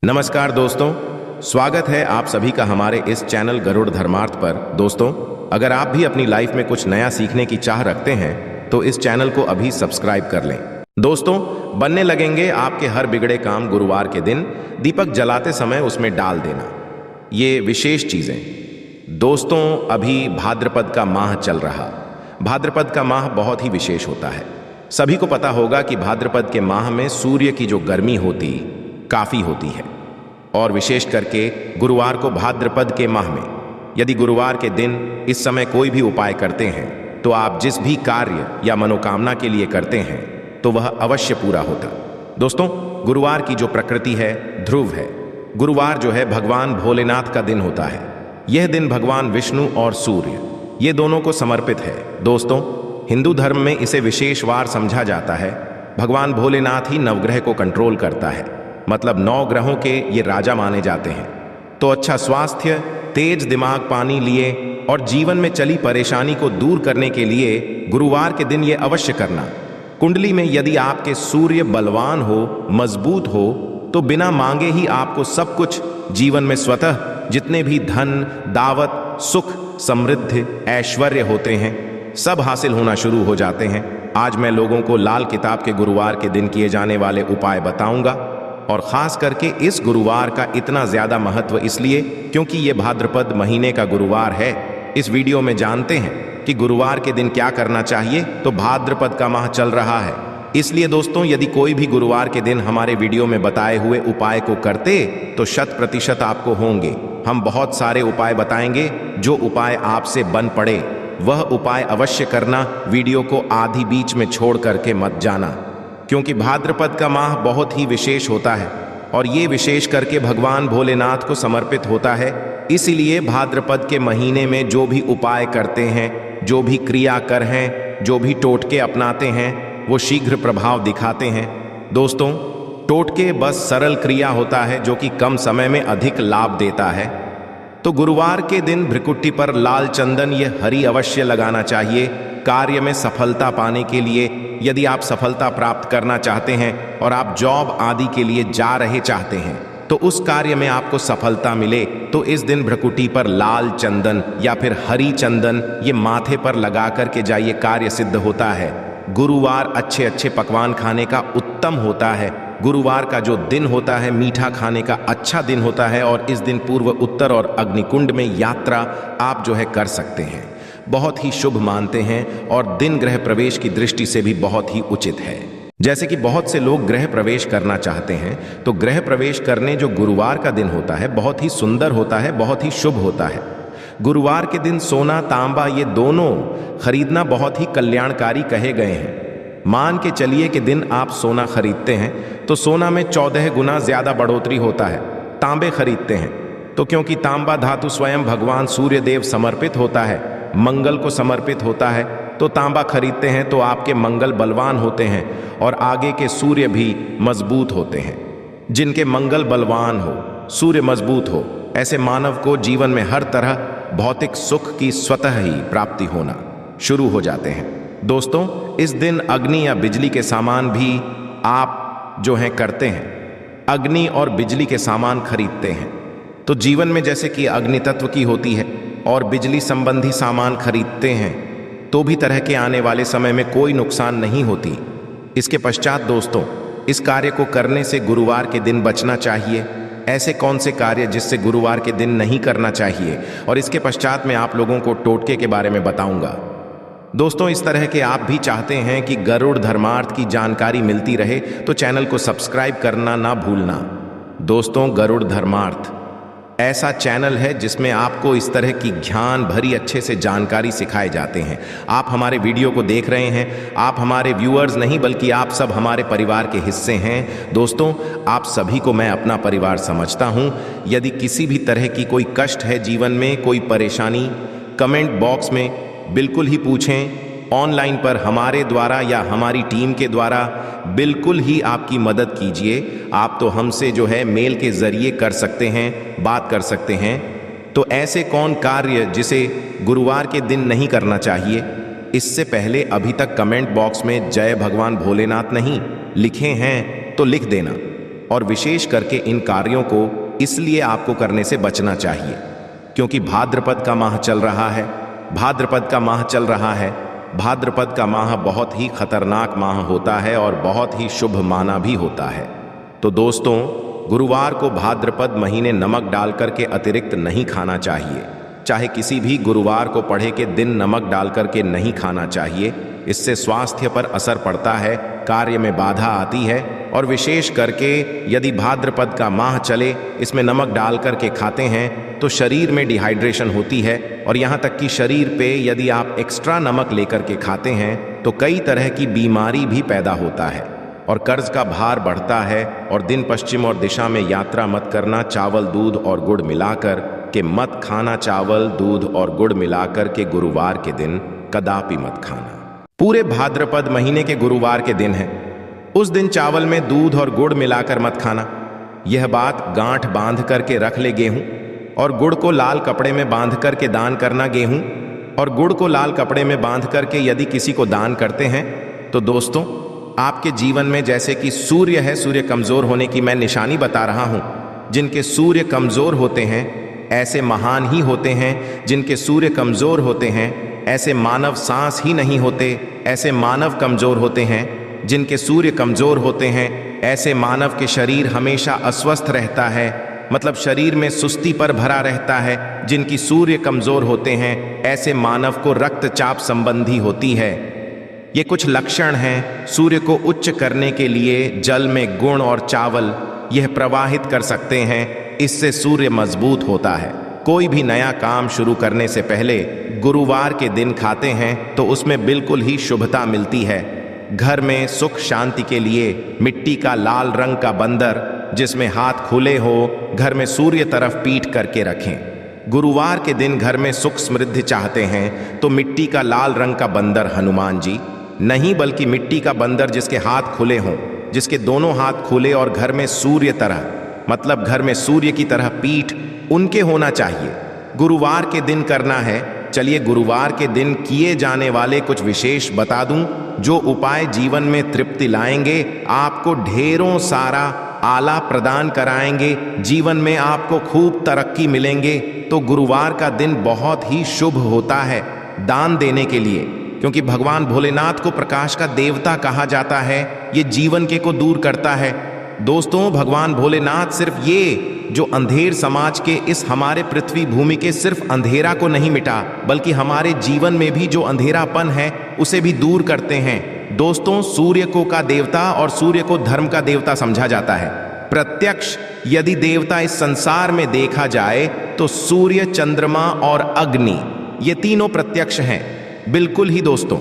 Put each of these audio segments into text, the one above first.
नमस्कार दोस्तों, स्वागत है आप सभी का हमारे इस चैनल गरुड़ धर्मार्थ पर। दोस्तों, अगर आप भी अपनी लाइफ में कुछ नया सीखने की चाह रखते हैं तो इस चैनल को अभी सब्सक्राइब कर लें। दोस्तों, बनने लगेंगे आपके हर बिगड़े काम गुरुवार के दिन दीपक जलाते समय उसमें डाल देना। ये विशेष चीजें। दोस्तों, अभी भाद्रपद का माह चल रहा। भाद्रपद का माह बहुत ही विशेष होता है। सभी को पता होगा कि भाद्रपद के माह में सूर्य की जो गर्मी होती काफी होती है, और विशेष करके गुरुवार को भाद्रपद के माह में यदि गुरुवार के दिन इस समय कोई भी उपाय करते हैं तो आप जिस भी कार्य या मनोकामना के लिए करते हैं तो वह अवश्य पूरा होता। दोस्तों, गुरुवार की जो प्रकृति है ध्रुव है। गुरुवार जो है भगवान भोलेनाथ का दिन होता है। यह दिन भगवान विष्णु और सूर्य ये दोनों को समर्पित है। दोस्तों, हिंदू धर्म में इसे विशेष वार समझा जाता है। भगवान भोलेनाथ ही नवग्रह को कंट्रोल करता है, मतलब 9 ग्रहों के ये राजा माने जाते हैं। तो अच्छा स्वास्थ्य, तेज दिमाग, पानी लिए और जीवन में चली परेशानी को दूर करने के लिए गुरुवार के दिन ये अवश्य करना। कुंडली में यदि आपके सूर्य बलवान हो, मजबूत हो, तो बिना मांगे ही आपको सब कुछ जीवन में स्वतः जितने भी धन, दावत, सुख, समृद्धि, ऐश्वर्य होते हैं सब हासिल होना शुरू हो जाते हैं। आज मैं लोगों को लाल किताब के गुरुवार के दिन किए जाने वाले उपाय बताऊंगा, और खास करके इस गुरुवार का इतना ज्यादा महत्व इसलिए क्योंकि ये भाद्रपद महीने का गुरुवार है। इस वीडियो में जानते हैं कि गुरुवार के दिन क्या करना चाहिए। तो भाद्रपद का माह चल रहा है, इसलिए दोस्तों यदि कोई भी गुरुवार के दिन हमारे वीडियो में बताए हुए उपाय को करते तो 100% आपको होंगे। हम बहुत सारे उपाय बताएंगे। जो उपाय आपसे बन पड़े वह उपाय अवश्य करना। वीडियो को आधी बीच में छोड़ करके मत जाना, क्योंकि भाद्रपद का माह बहुत ही विशेष होता है और ये विशेष करके भगवान भोलेनाथ को समर्पित होता है। इसीलिए भाद्रपद के महीने में जो भी उपाय करते हैं, जो भी क्रिया कर हैं, जो भी टोटके अपनाते हैं वो शीघ्र प्रभाव दिखाते हैं। दोस्तों, टोटके बस सरल क्रिया होता है जो कि कम समय में अधिक लाभ देता है। तो गुरुवार के दिन भ्रिकुटी पर लाल चंदन ये हरी अवश्य लगाना चाहिए। कार्य में सफलता पाने के लिए, यदि आप सफलता प्राप्त करना चाहते हैं और आप जॉब आदि के लिए जा रहे चाहते हैं तो उस कार्य में आपको सफलता मिले तो इस दिन भ्रिकुटी पर लाल चंदन या फिर हरी चंदन ये माथे पर लगा करके जाइए, कार्य सिद्ध होता है। गुरुवार अच्छे अच्छे पकवान खाने का उत्तम होता है। गुरुवार का जो दिन होता है मीठा खाने का अच्छा दिन होता है, और इस दिन पूर्व, उत्तर और अग्निकुंड में यात्रा आप जो है कर सकते हैं। बहुत ही शुभ मानते हैं और दिन गृह प्रवेश की दृष्टि से भी बहुत ही उचित है। जैसे कि बहुत से लोग गृह प्रवेश करना चाहते हैं, तो गृह प्रवेश करने जो गुरुवार का दिन होता है बहुत ही सुंदर होता है, बहुत ही शुभ होता है। गुरुवार के दिन सोना, तांबा ये दोनों खरीदना बहुत ही कल्याणकारी कहे गए हैं। मान के चलिए कि दिन आप सोना खरीदते हैं तो सोना में 14 गुना ज्यादा बढ़ोतरी होता है। तांबे खरीदते हैं तो क्योंकि तांबा धातु स्वयं भगवान सूर्य देव समर्पित होता है, मंगल को समर्पित होता है, तो तांबा खरीदते हैं तो आपके मंगल बलवान होते हैं और आगे के सूर्य भी मजबूत होते हैं। जिनके मंगल बलवान हो, सूर्य मजबूत हो, ऐसे मानव को जीवन में हर तरह भौतिक सुख की स्वतः ही प्राप्ति होना शुरू हो जाते हैं। दोस्तों, इस दिन अग्नि या बिजली के सामान भी आप जो है करते हैं। अग्नि और बिजली के सामान खरीदते हैं तो जीवन में जैसे कि अग्नि तत्व की होती है और बिजली संबंधी सामान खरीदते हैं तो भी तरह के आने वाले समय में कोई नुकसान नहीं होती। इसके पश्चात दोस्तों, इस कार्य को करने से गुरुवार के दिन बचना चाहिए। ऐसे कौन से कार्य जिससे गुरुवार के दिन नहीं करना चाहिए, और इसके पश्चात मैं आप लोगों को टोटके के बारे में बताऊंगा। दोस्तों, इस तरह के आप भी चाहते हैं कि गरुड़ धर्मार्थ की जानकारी मिलती रहे तो चैनल को सब्सक्राइब करना ना भूलना। दोस्तों, गरुड़ धर्मार्थ ऐसा चैनल है जिसमें आपको इस तरह की ज्ञान भरी अच्छे से जानकारी सिखाए जाते हैं। आप हमारे वीडियो को देख रहे हैं, आप हमारे व्यूअर्स नहीं बल्कि आप सब हमारे परिवार के हिस्से हैं। दोस्तों, आप सभी को मैं अपना परिवार समझता हूं। यदि किसी भी तरह की कोई कष्ट है जीवन में, कोई परेशानी, कमेंट बॉक्स में बिल्कुल ही पूछें। ऑनलाइन पर हमारे द्वारा या हमारी टीम के द्वारा बिल्कुल ही आपकी मदद कीजिए। आप तो हमसे जो है मेल के जरिए कर सकते हैं, बात कर सकते हैं। तो ऐसे कौन कार्य जिसे गुरुवार के दिन नहीं करना चाहिए, इससे पहले अभी तक कमेंट बॉक्स में जय भगवान भोलेनाथ नहीं लिखे हैं तो लिख देना। और विशेष करके इन कार्यों को इसलिए आपको करने से बचना चाहिए क्योंकि भाद्रपद का माह चल रहा है। भाद्रपद का माह चल रहा है। भाद्रपद का माह बहुत ही खतरनाक माह होता है और बहुत ही शुभ माना भी होता है। तो दोस्तों, गुरुवार को भाद्रपद महीने नमक डाल करके अतिरिक्त नहीं खाना चाहिए। चाहे किसी भी गुरुवार को पड़े के दिन नमक डाल करके नहीं खाना चाहिए। इससे स्वास्थ्य पर असर पड़ता है, कार्य में बाधा आती है और विशेष करके यदि भाद्रपद का माह चले इसमें नमक डाल करके खाते हैं तो शरीर में डिहाइड्रेशन होती है और यहाँ तक कि शरीर पे यदि आप एक्स्ट्रा नमक लेकर के खाते हैं तो कई तरह की बीमारी भी पैदा होता है और कर्ज का भार बढ़ता है। और दिन पश्चिम और दिशा में यात्रा मत करना। चावल दूध और गुड़ मिलाकर के मत खाना। चावल दूध और गुड़ मिलाकर के गुरुवार के दिन कदापि मत खाना। पूरे भाद्रपद महीने के गुरुवार के दिन है, उस दिन चावल में दूध और गुड़ मिलाकर मत खाना। यह बात गांठ बांध करके रख ले गेहूं और गुड़ को लाल कपड़े में बांध करके दान करना। गेहूं और गुड़ को लाल कपड़े में बांध करके यदि किसी को दान करते हैं तो दोस्तों, आपके जीवन में जैसे कि सूर्य है, सूर्य कमजोर होने की मैं निशानी बता रहा हूं। जिनके सूर्य कमजोर होते हैं ऐसे महान ही होते हैं। जिनके सूर्य कमजोर होते हैं ऐसे मानव सांस ही नहीं होते। ऐसे मानव कमजोर होते हैं। जिनके सूर्य कमजोर होते हैं ऐसे मानव के शरीर हमेशा अस्वस्थ रहता है, मतलब शरीर में सुस्ती पर भरा रहता है। जिनकी सूर्य कमजोर होते हैं ऐसे मानव को रक्तचाप संबंधी होती है। ये कुछ लक्षण हैं। सूर्य को उच्च करने के लिए जल में गुड़ और चावल यह प्रवाहित कर सकते हैं। इससे सूर्य मजबूत होता है। कोई भी नया काम शुरू करने से पहले गुरुवार के दिन खाते हैं तो उसमें बिल्कुल ही शुभता मिलती है। घर में सुख शांति के लिए मिट्टी का लाल रंग का बंदर जिसमें हाथ खुले हो घर में सूर्य तरफ पीठ करके रखें। गुरुवार के दिन घर में सुख समृद्धि चाहते हैं तो मिट्टी का लाल रंग का बंदर हनुमान जी नहीं, बल्कि मिट्टी का बंदर जिसके हाथ खुले हों, जिसके दोनों हाथ खुले और घर में सूर्य तरह, मतलब घर में सूर्य की तरह पीठ उनके होना चाहिए। गुरुवार के दिन करना है। चलिए गुरुवार के दिन किए जाने वाले कुछ विशेष बता दूं जो उपाय जीवन में तृप्ति लाएंगे, आपको ढेरों सारा आला प्रदान कराएंगे, जीवन में आपको खूब तरक्की मिलेंगे। तो गुरुवार का दिन बहुत ही शुभ होता है दान देने के लिए, क्योंकि भगवान भोलेनाथ को प्रकाश का देवता कहा जाता है। ये जीवन के को दूर करता है। दोस्तों, भगवान भोलेनाथ सिर्फ ये जो अंधेर समाज के इस हमारे पृथ्वी भूमि के सिर्फ अंधेरा को नहीं मिटा, बल्कि हमारे जीवन में भी जो अंधेरापन है उसे भी दूर करते हैं। दोस्तों, सूर्य को का देवता और सूर्य को धर्म का देवता समझा जाता है। प्रत्यक्ष यदि देवता इस संसार में देखा जाए तो सूर्य, चंद्रमा और अग्नि ये तीनों प्रत्यक्ष हैं। बिल्कुल ही दोस्तों,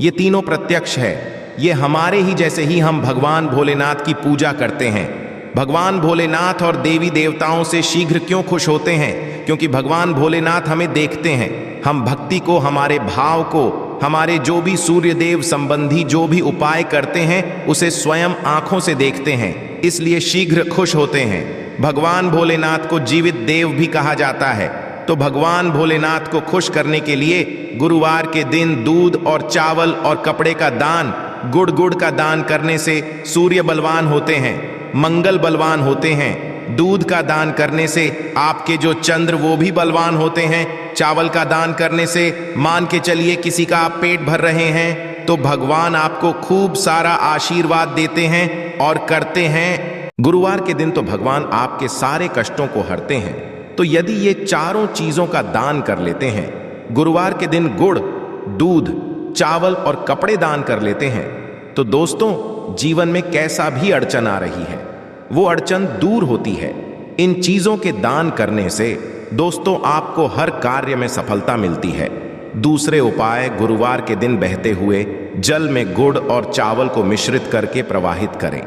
ये तीनों प्रत्यक्ष है। ये हमारे ही जैसे ही हम भगवान भोलेनाथ की पूजा करते हैं। भगवान भोलेनाथ और देवी देवताओं से शीघ्र क्यों खुश होते हैं? क्योंकि भगवान भोलेनाथ हमें देखते हैं। हम भक्ति को, हमारे भाव को, हमारे जो भी सूर्य देव संबंधी जो भी उपाय करते हैं उसे स्वयं आंखों से देखते हैं, इसलिए शीघ्र खुश होते हैं। भगवान भोलेनाथ को जीवित देव भी कहा जाता है। तो भगवान भोलेनाथ को खुश करने के लिए गुरुवार के दिन दूध और चावल और कपड़े का दान, गुड़ का दान करने से सूर्य बलवान होते हैं, मंगल बलवान होते हैं। दूध का दान करने से आपके जो चंद्र वो भी बलवान होते हैं। चावल का दान करने से मान के चलिए किसी का आप पेट भर रहे हैं तो भगवान आपको खूब सारा आशीर्वाद देते हैं और करते हैं। गुरुवार के दिन तो भगवान आपके सारे कष्टों को हरते हैं। तो यदि ये चारों चीजों का दान कर लेते हैं, गुरुवार के दिन गुड़, दूध, चावल और कपड़े दान कर लेते हैं, तो दोस्तों जीवन में कैसा भी अड़चन आ रही है वो अड़चन दूर होती है। इन चीजों के दान करने से दोस्तों आपको हर कार्य में सफलता मिलती है। दूसरे उपाय, गुरुवार के दिन बहते हुए जल में गुड़ और चावल को मिश्रित करके प्रवाहित करें।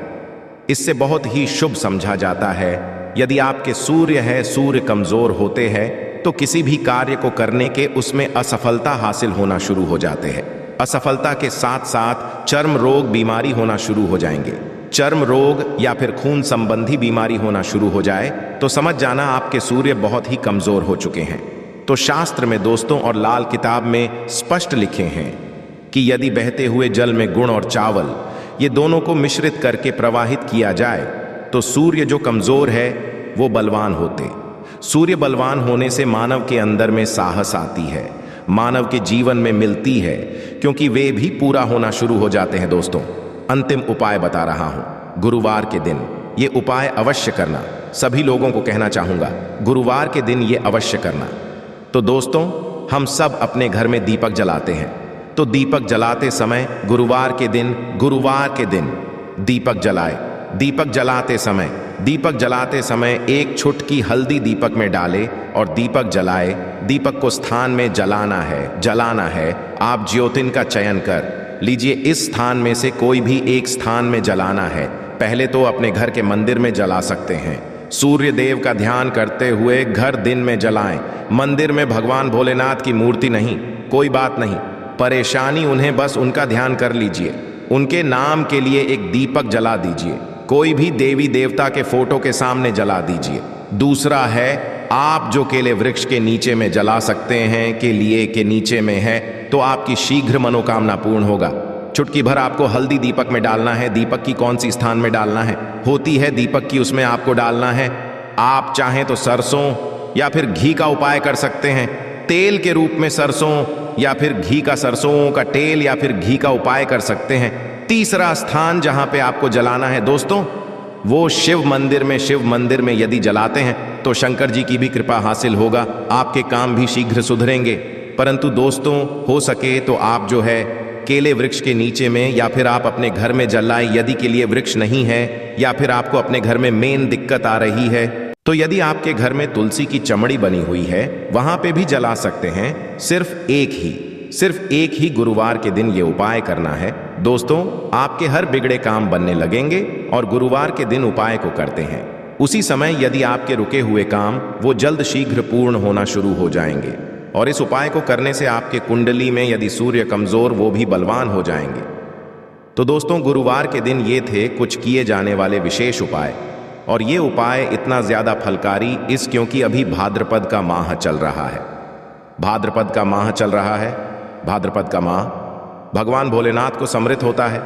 इससे बहुत ही शुभ समझा जाता है। यदि आपके सूर्य है, सूर्य कमजोर होते हैं तो किसी भी कार्य को करने के उसमें असफलता हासिल होना शुरू हो जाते हैं। असफलता के साथ साथ चर्म रोग, बीमारी होना शुरू हो जाएंगे। चर्म रोग या फिर खून संबंधी बीमारी होना शुरू हो जाए तो समझ जाना आपके सूर्य बहुत ही कमजोर हो चुके हैं। तो शास्त्र में दोस्तों और लाल किताब में स्पष्ट लिखे हैं कि यदि बहते हुए जल में गुड़ और चावल ये दोनों को मिश्रित करके प्रवाहित किया जाए तो सूर्य जो कमजोर है वो बलवान होते। सूर्य बलवान होने से मानव के अंदर में साहस आती है, मानव के जीवन में मिलती है, क्योंकि वे भी पूरा होना शुरू हो जाते हैं। दोस्तों, अंतिम उपाय बता रहा हूं, गुरुवार के दिन ये उपाय अवश्य करना। सभी लोगों को कहना चाहूंगा, गुरुवार के दिन ये अवश्य करना। तो दोस्तों, हम सब अपने घर में दीपक जलाते हैं, तो दीपक जलाते समय गुरुवार के दिन दीपक जलाए। दीपक जलाते समय एक छुटकी हल्दी दीपक में डाले और दीपक जलाए। दीपक को स्थान में जलाना है। आप ज्योतिन का चयन कर लीजिए, इस स्थान में से कोई भी एक स्थान में जलाना है। पहले तो अपने घर के मंदिर में जला सकते हैं। सूर्य देव का ध्यान करते हुए घर दिन में जलाएं। मंदिर में भगवान भोलेनाथ की मूर्ति नहीं, कोई बात नहीं, परेशानी उन्हें बस उनका ध्यान कर लीजिए। उनके नाम के लिए एक दीपक जला दीजिए। कोई भी देवी देवता के फोटो के सामने जला दीजिए। दूसरा है, आप जो केले वृक्ष के नीचे में जला सकते हैं, केलिए के नीचे में है, तो आपकी शीघ्र मनोकामना पूर्ण होगा। चुटकी भर आपको हल्दी दीपक में डालना है। दीपक की कौन सी स्थान में डालना है होती है दीपक की, उसमें आपको डालना है। आप चाहें तो सरसों या फिर घी का उपाय कर सकते हैं। तेल के रूप में सरसों या फिर घी का, सरसों का तेल या फिर घी का उपाय कर सकते हैं। तीसरा स्थान जहां पे आपको जलाना है दोस्तों, वो शिव मंदिर में यदि जलाते हैं तो शंकर जी की भी कृपा हासिल होगा, आपके काम भी शीघ्र सुधरेंगे। परंतु दोस्तों, हो सके तो आप जो है केले वृक्ष के नीचे में या फिर आप अपने घर में जलाएं। यदि के लिए वृक्ष नहीं है या फिर आपको अपने घर में मेन दिक्कत आ रही है, तो यदि आपके घर में तुलसी की चमड़ी बनी हुई है, वहां पे भी जला सकते हैं। सिर्फ एक ही गुरुवार के दिन ये उपाय करना है। दोस्तों, आपके हर बिगड़े काम बनने लगेंगे और गुरुवार के दिन उपाय को करते हैं, उसी समय यदि आपके रुके हुए काम वो जल्द शीघ्र पूर्ण होना शुरू हो जाएंगे। और इस उपाय को करने से आपके कुंडली में यदि सूर्य कमजोर, वो भी बलवान हो जाएंगे। तो दोस्तों, गुरुवार के दिन ये थे कुछ किए जाने वाले विशेष उपाय। और ये उपाय इतना ज्यादा फलकारी क्योंकि अभी भाद्रपद का माह चल रहा है। भाद्रपद का माह भगवान भोलेनाथ को समर्पित होता है।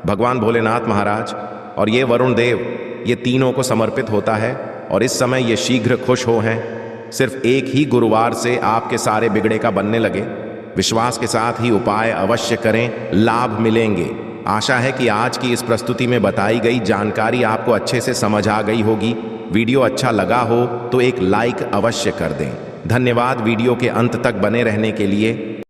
भगवान भोलेनाथ महाराज और ये वरुण देव, ये तीनों को समर्पित होता है। और इस समय ये शीघ्र खुश हो हैं। सिर्फ एक ही गुरुवार से आपके सारे बिगड़े का बनने लगे। विश्वास के साथ ही उपाय अवश्य करें, लाभ मिलेंगे। आशा है कि आज की इस प्रस्तुति में बताई गई जानकारी आपको अच्छे से समझ आ गई होगी। वीडियो अच्छा लगा हो तो एक लाइक अवश्य कर दें। धन्यवाद वीडियो के अंत तक बने रहने के लिए।